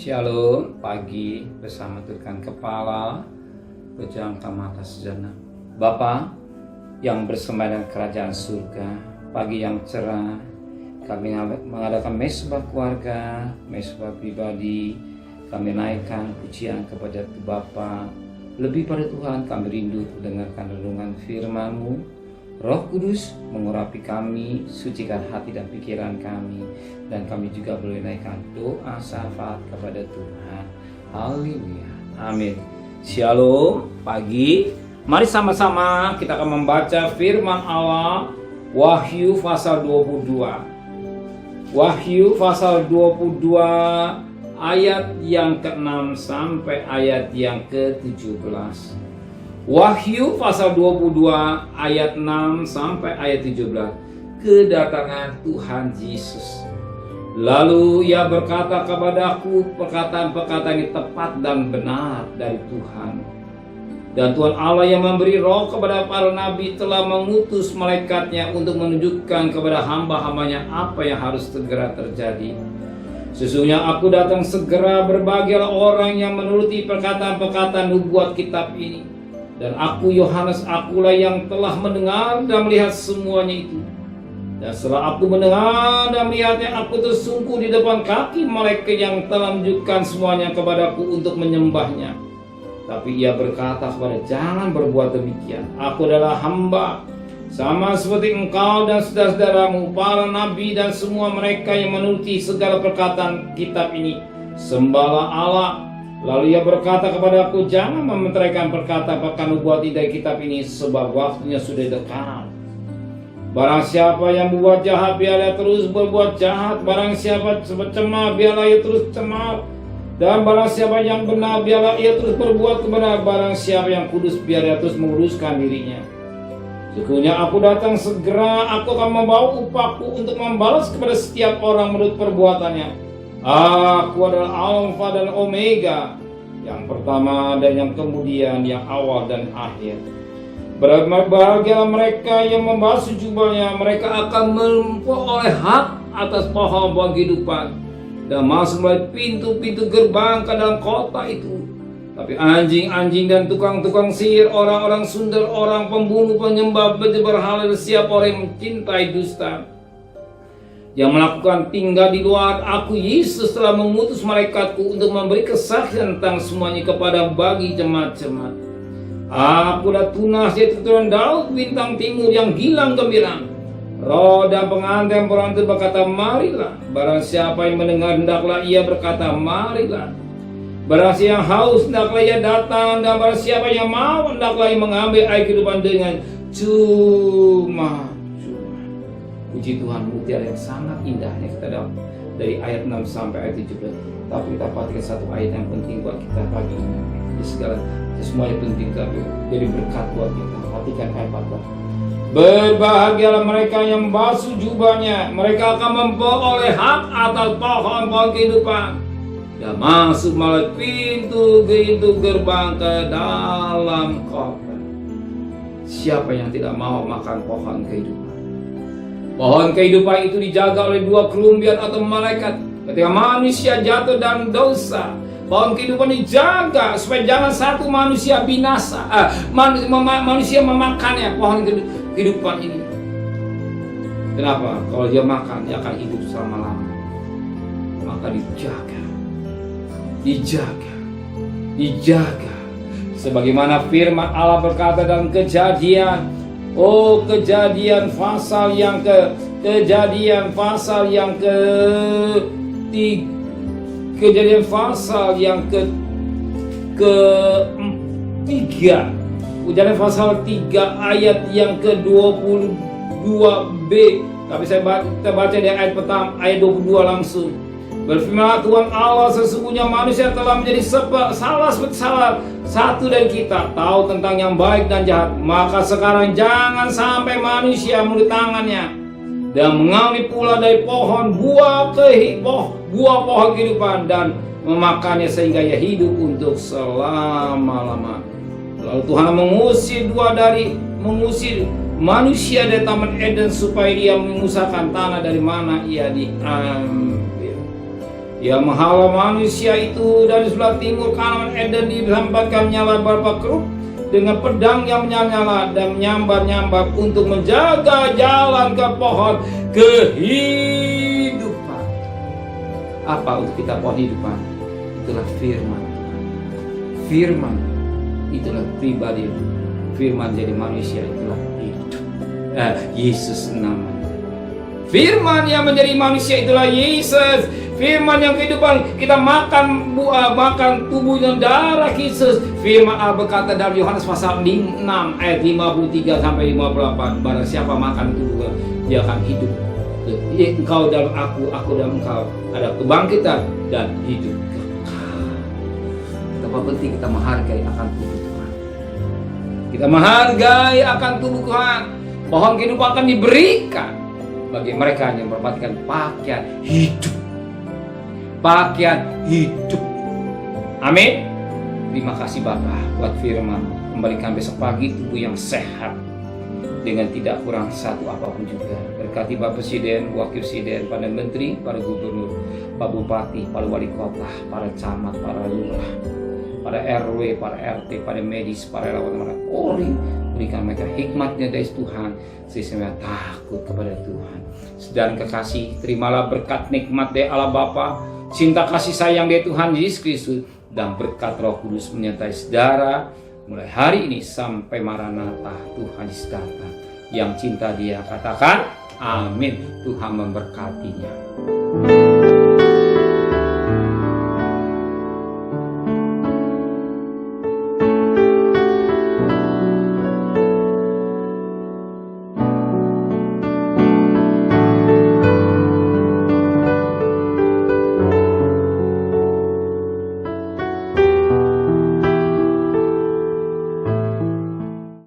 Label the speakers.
Speaker 1: Shalom, pagi bersama Tuhan Kepala, pejamkan mata sejenak. Bapa yang bersembahkan kerajaan surga, pagi yang cerah, kami mengadakan mesbah keluarga, mesbah pribadi, kami naikkan pujian kepada Bapa. Lebih pada Tuhan, kami rindu mendengarkan renungan firman-Mu. Roh Kudus mengurapi kami, sucikan hati dan pikiran kami, dan kami juga boleh naikkan doa syafaat kepada Tuhan. Haleluya, amin. Shalom, pagi. Mari sama-sama kita akan membaca firman Allah, Wahyu pasal 22. Wahyu pasal 22 ayat yang ke-6 sampai ayat yang ke-17. Wahyu pasal 22 ayat 6 sampai ayat 17. Kedatangan Tuhan Yesus. Lalu ia berkata kepadaku, perkataan-perkataan ini tepat dan benar dari Tuhan. Dan Tuhan Allah yang memberi roh kepada para nabi telah mengutus malaikatnya untuk menunjukkan kepada hamba-hambanya apa yang harus segera terjadi. Sesungguhnya aku datang segera, berbahagialah orang yang menuruti perkataan-perkataan nubuat kitab ini. Dan aku Yohanes, akulah yang telah mendengar dan melihat semuanya itu. Dan setelah aku mendengar dan melihatnya, aku tersungkur di depan kaki malaikat yang telah menunjukkan semuanya kepadaku untuk menyembahnya. Tapi ia berkata kepada, jangan berbuat demikian. Aku adalah hamba, sama seperti engkau dan saudara-saudaramu, para nabi dan semua mereka yang menuruti segala perkataan kitab ini. Sembahlah Allah. Lalu ia berkata kepadaku, jangan mementeraikan perkataan nubuat dari kitab ini, sebab waktunya sudah dekat. Barang siapa yang berbuat jahat, biarlah terus berbuat jahat. Barang siapa cemar, biarlah ia terus cemar. Dan barang siapa yang benar, biarlah ia terus berbuat kebenaran. Barang siapa yang kudus, biarlah terus menguruskan dirinya. Sesungguhnya aku datang segera, aku akan membawa upahku untuk membalas kepada setiap orang menurut perbuatannya. Aku adalah Alfa dan Omega, yang pertama dan yang kemudian, yang awal dan akhir. Berbahagialah mereka yang membasuh jubahnya, mereka akan memperoleh hak atas pohon-pohon kehidupan dan masuk melalui pintu-pintu gerbang ke dalam kota itu. Tapi anjing-anjing dan tukang-tukang sihir, orang-orang sundal, orang pembunuh, penyembah berhala, siapa orang yang mencintai dusta, yang melakukan tinggal di luar, aku Yesus telah mengutus malaikatku untuk memberi kesaksian tentang semuanya kepada bagi jemaat-jemaat. Akulah tunas, yaitu keturunan Daud bintang timur yang gilang gembirang. Roh dan pengantin berkata, marilah. Barang siapa yang mendengar, hendaklah ia berkata, marilah. Barang siapa yang haus, hendaklah ia datang. Dan barang siapa yang mau, hendaklah ia mengambil air kehidupan dengan cuma. Puji Tuhan, mutiara yang sangat indahnya kita dapat dari ayat 6 sampai ayat 17. Tapi kita perhatikan satu ayat yang penting buat kita pagi ini. Di segala semuanya penting, tapi jadi berkat buat kita. Perhatikan ayat 14. Berbahagialah mereka yang basuh jubahnya, mereka akan memperoleh hak atas pohon-pohon kehidupan dan masuk melalui pintu gerbang ke dalam kota. Siapa yang tidak mau makan pohon kehidupan? Pohon kehidupan itu dijaga oleh dua kerumbian atau malaikat. Ketika manusia jatuh dan dosa, pohon kehidupan dijaga supaya jangan satu manusia binasa. Manusia memakannya, pohon kehidupan ini. Kenapa? Kalau dia makan, dia akan hidup selama-lamanya. Maka dijaga. Sebagaimana firman Allah berkata dalam Kejadian. Kejadian pasal yang ketiga. Kejadian pasal 3 ayat yang ke-22b. Tapi kita baca di ayat pertama, ayat 22 langsung. Berfirman Tuhan Allah, sesungguhnya manusia telah menjadi salah satu dari kita, tahu tentang yang baik dan jahat. Maka sekarang jangan sampai manusia menurut tangannya dan mengambil pula dari buah pohon kehidupan dan memakannya sehingga ia hidup untuk selama-lama. Lalu Tuhan mengusir manusia dari Taman Eden supaya dia mengusahakan tanah dari mana ia diambil. Ia menghalau manusia itu dari sebelah timur kanan Eden, ditempatkan nyala beberapa keruk dengan pedang yang menyala dan menyambar-nyambar untuk menjaga jalan ke pohon kehidupan. Apa untuk kita pohon kehidupan? Itulah firman Tuhan. Firman itulah pribadi. Firman jadi manusia itulah hidup. Yesus namanya. Firman yang menjadi manusia itulah Yesus. Firman yang kehidupan, kita makan buah, makan tubuh dan darah Yesus. Firman Allah berkata dalam Yohanes pasal 6 ayat 53 sampai 58, barang siapa makan tubuh dia akan hidup. Engkau dalam aku dalam engkau, ada kebangkitan dan hidup kekal. Betapa penting kita menghargai akan tubuh Tuhan. Kita menghargai akan tubuh Tuhan. Pohon kehidupan akan diberikan bagi mereka yang mendapatkan pakaian hidup. Pakaian hidup. Amin. Terima kasih Bapa buat firman. Kembalikan besok pagi tubuh yang sehat dengan tidak kurang satu apapun juga. Berkati Bapak Presiden, Wakil Presiden, para Menteri, para Gubernur, Pak Bupati, para Wali Kota, para camat, para lurah, para RW, para RT, para medis, para relawan, para Polri. Berikan mereka hikmatnya dari Tuhan, sehingga takut kepada Tuhan. Dan kekasih, terimalah berkat nikmat dari Allah Bapa, cinta kasih sayang dari Tuhan Yesus Kristus, dan berkat Roh Kudus menyertai saudara mulai hari ini sampai Maranatha Tuhan Yesus datang. Yang cinta Dia katakan amin. Tuhan memberkatinya.